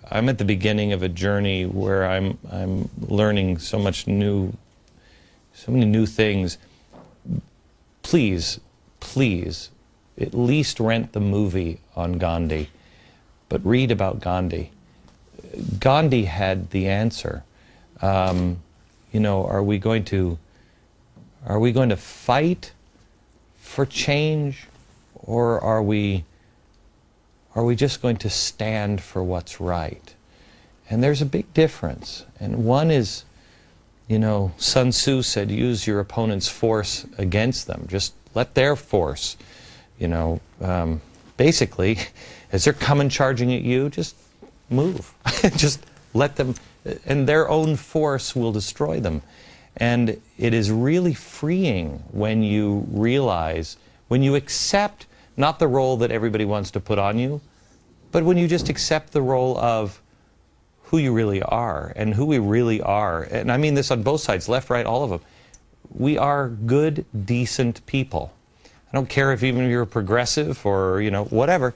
I'm at the beginning of a journey where I'm learning so many new things. Please, please, at least rent the movie on Gandhi, but read about Gandhi. Gandhi had the answer. You know, are we going to fight for change, or are we just going to stand for what's right? And there's a big difference. And one is, you know, Sun Tzu said, use your opponent's force against them. Just let their force, you know, basically, as they're coming charging at you, just move. Just let them, and their own force will destroy them. And it is really freeing when you realize, when you accept not the role that everybody wants to put on you, but when you just accept the role of who you really are, and who we really are. And I mean this on both sides, left, right, all of them. We are good, decent people. I don't care if even you're a progressive or, you know, whatever.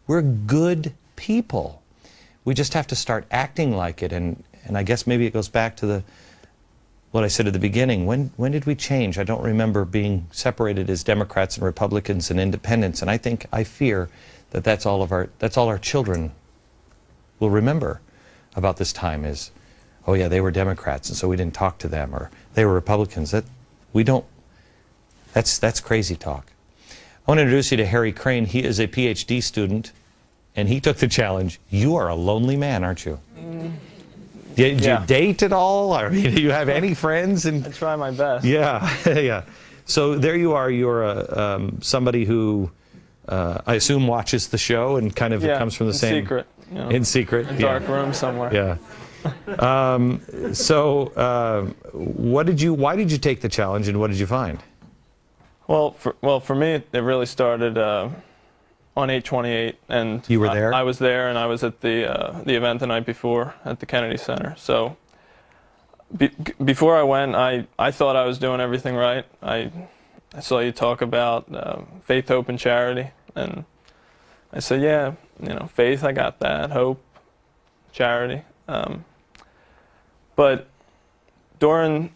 We're good people. We just have to start acting like it. And I guess maybe it goes back to what I said at the beginning. When did we change? I don't remember being separated as Democrats and Republicans and independents. And I fear that that's all our children will remember about this time is, oh yeah, they were Democrats and so we didn't talk to them, or they were Republicans. That's crazy talk. I want to introduce you to Harry Crane. He is a PhD student and he took the challenge. You are a lonely man, aren't you? Did you date at all? Or do you have any friends? I try my best. Yeah, yeah. So there you are. You're somebody who I assume watches the show and kind of comes from the same... secret. You know, in secret. In a dark room somewhere. Yeah. Why did you take the challenge and what did you find? Well, for me, it really started on 8/28, and you were there. I was there, and I was at the event the night before at the Kennedy Center. So before I went, I thought I was doing everything right. I saw you talk about faith, hope, and charity, and I said, yeah, you know, faith, I got that. Hope, charity. But during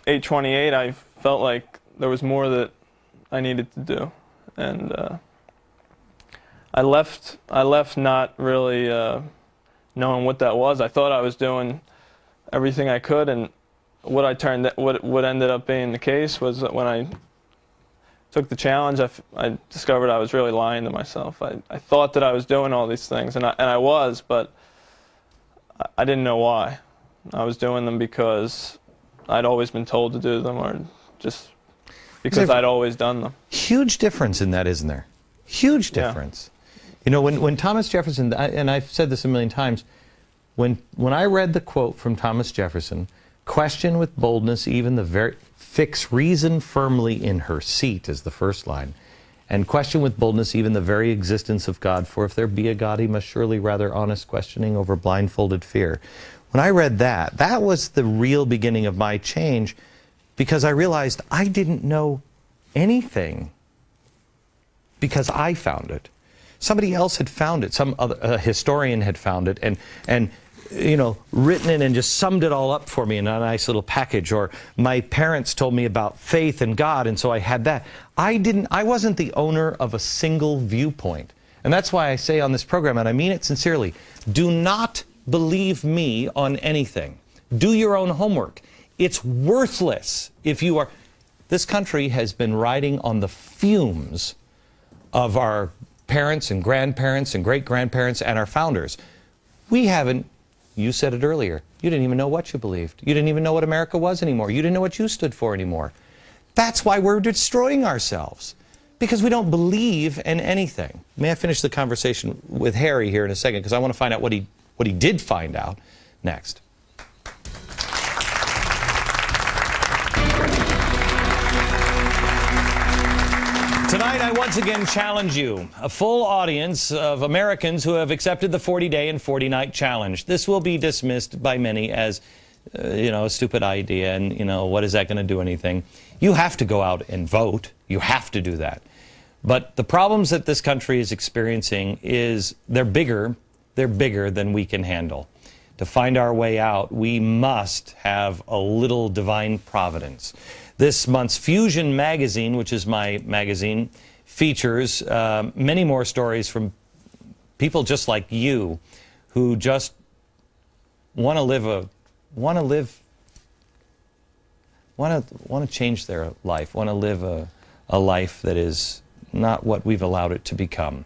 8/28, I felt like there was more that I needed to do, and I left not really knowing what that was. I thought I was doing everything I could, and what ended up being the case was that when I took the challenge, I discovered I was really lying to myself. I thought that I was doing all these things, and I was, but I didn't know why. I was doing them because I'd always been told to do them, or just because I'd always done them. Huge difference in that, isn't there? Huge difference. Yeah. You know, when Thomas Jefferson, and I've said this a million times, when I read the quote from Thomas Jefferson, question with boldness even the very, fix reason firmly in her seat is the first line, and question with boldness even the very existence of God, for if there be a God, he must surely rather honest questioning over blindfolded fear. When I read that, that was the real beginning of my change, because I realized I didn't know anything because I found it. Somebody else had found it. Some other historian had found it and you know, written it and just summed it all up for me in a nice little package. Or my parents told me about faith and God, and so I had that. I wasn't the owner of a single viewpoint. And that's why I say on this program, and I mean it sincerely, do not believe me on anything. Do your own homework. It's worthless if you are... This country has been riding on the fumes of our parents and grandparents and great-grandparents and our founders. We haven't... You said it earlier. You didn't even know what you believed. You didn't even know what America was anymore. You didn't know what you stood for anymore. That's why we're destroying ourselves, because we don't believe in anything. May I finish the conversation with Harry here in a second, because I want to find out what he did find out next. Tonight, I once again challenge you, a full audience of Americans who have accepted the 40-day and 40-night challenge. This will be dismissed by many as, you know, a stupid idea, and, you know, what is that going to do anything? You have to go out and vote. You have to do that. But the problems that this country is experiencing they're bigger than we can handle. To find our way out, we must have a little divine providence. This month's Fusion magazine, which is my magazine, features many more stories from people just like you who just want to change their life, want to live a life that is not what we've allowed it to become.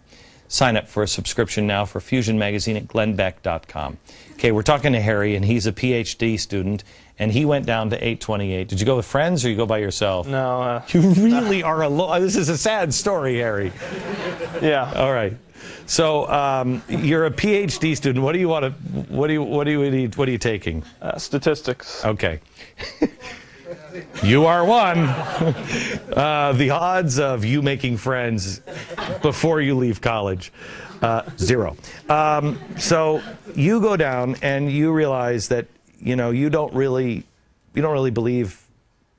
Sign up for a subscription now for Fusion Magazine at glennbeck.com. Okay, we're talking to Harry, and he's a PhD student, and he went down to 828. Did you go with friends, or you go by yourself? No. You really are alone. This is a sad story, Harry. Yeah. All right. So you're a PhD student. What do you want to? What are you taking? Statistics. Okay. You are one. The odds of you making friends before you leave college, 0. So you go down and you realize that you don't really believe,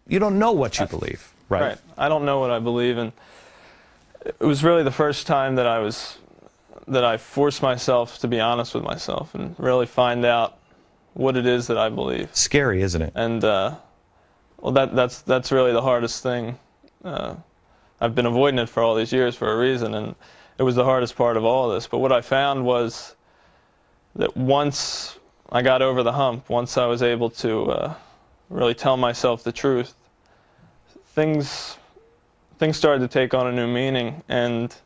you don't know what you believe, right? Right. I don't know what I believe, and it was really the first time that I forced myself to be honest with myself and really find out what it is that I believe. Scary, isn't it? And well, that's really the hardest thing. I've been avoiding it for all these years for a reason, and it was the hardest part of all of this. But what I found was that once I got over the hump, once I was able to really tell myself the truth, things started to take on a new meaning, and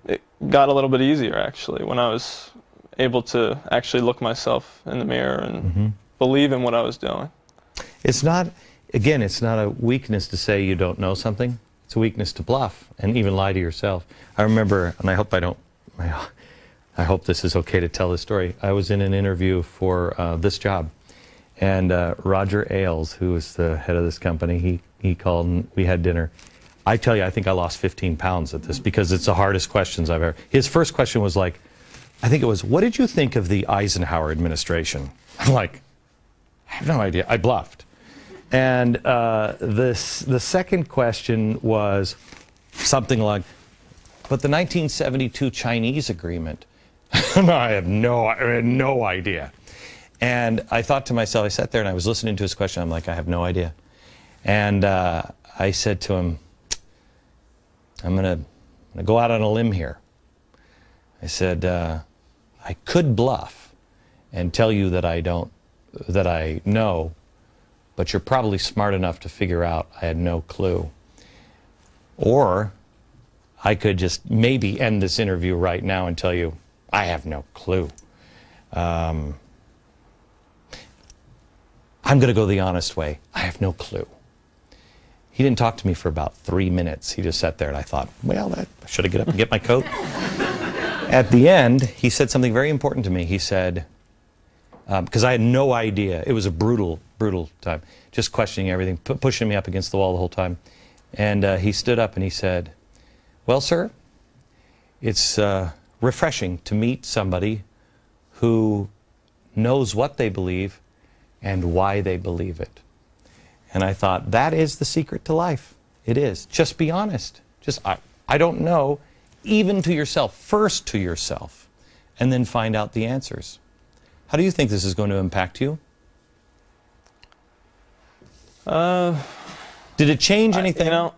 it got a little bit easier, actually, when I was able to actually look myself in the mirror and believe in what I was doing. It's not a weakness to say you don't know something. It's a weakness to bluff and even lie to yourself. I remember, and I hope this is okay to tell this story. I was in an interview for this job, and Roger Ailes, who was the head of this company, he called and we had dinner. I tell you, I think I lost 15 pounds at this because it's the hardest questions I've ever. His first question was like, I think it was, what did you think of the Eisenhower administration? I'm like, I have no idea. I bluffed. And the second question was something like, but the 1972 Chinese agreement, I had no idea. And I thought to myself, I sat there and I was listening to his question. I'm like, I have no idea. And I said to him, I'm gonna go out on a limb here. I said, I could bluff and tell you that I know, but you're probably smart enough to figure out I had no clue. Or I could just maybe end this interview right now and tell you I have no clue. I'm going to go the honest way. I have no clue. He didn't talk to me for about 3 minutes. He just sat there, and I thought, well, I should have get up and get my coat. At the end, he said something very important to me. He said, because I had no idea. It was a brutal time. Just questioning everything, pushing me up against the wall the whole time. And he stood up and he said, well, sir, it's refreshing to meet somebody who knows what they believe and why they believe it. And I thought, that is the secret to life. It is. Just be honest. I don't know. Even to yourself, first to yourself, and then find out the answers. How do you think this is going to impact you? Did it change anything?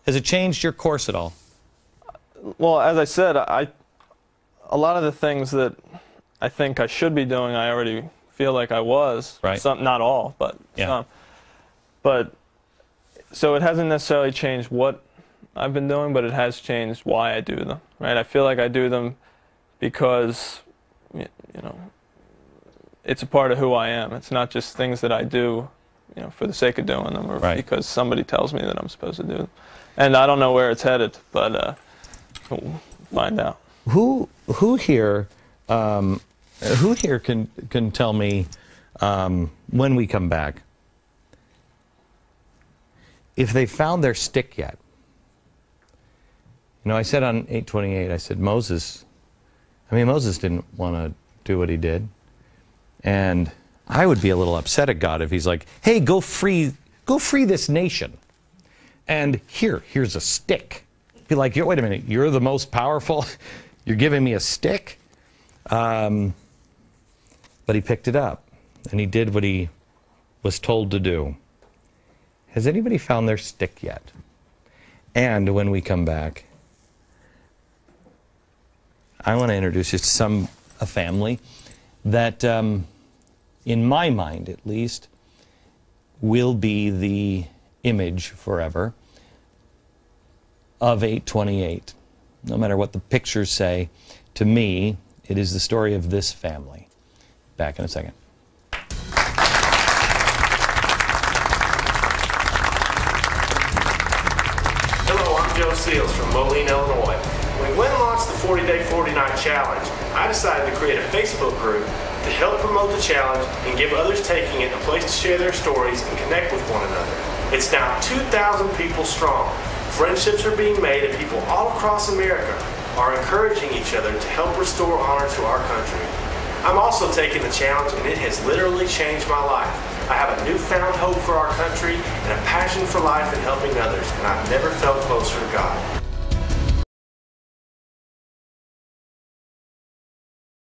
Has it changed your course at all? Well, as I said, a lot of the things that I think I should be doing, I already feel like I was. Right. Some, not all, but some. But so it hasn't necessarily changed what I've been doing, but it has changed why I do them. Right? I feel like I do them because, it's a part of who I am. It's not just things that I do, for the sake of doing them, or because somebody tells me that I'm supposed to do them. And I don't know where it's headed, but we'll find out. Who here can tell me when we come back if they found their stick yet? I said on 828, I said Moses didn't want to do what he did. And I would be a little upset at God if he's like, hey, go free this nation. and here's a stick. Be like, wait a minute, you're the most powerful? You're giving me a stick? But he picked it up, and he did what he was told to do. Has anybody found their stick yet? And when we come back, I want to introduce you to a family that, in my mind at least, will be the image forever of 828. No matter what the pictures say, to me, it is the story of this family. Back in a second. Hello, I'm Joe Seals from Moline, Illinois. When Glenn launched the 40-Day 40-Night Challenge, I decided to create a Facebook group to help promote the challenge and give others taking it a place to share their stories and connect with one another. It's now 2,000 people strong. Friendships are being made, and people all across America are encouraging each other to help restore honor to our country. I'm also taking the challenge, and it has literally changed my life. I have a newfound hope for our country and a passion for life and helping others, and I've never felt closer to God.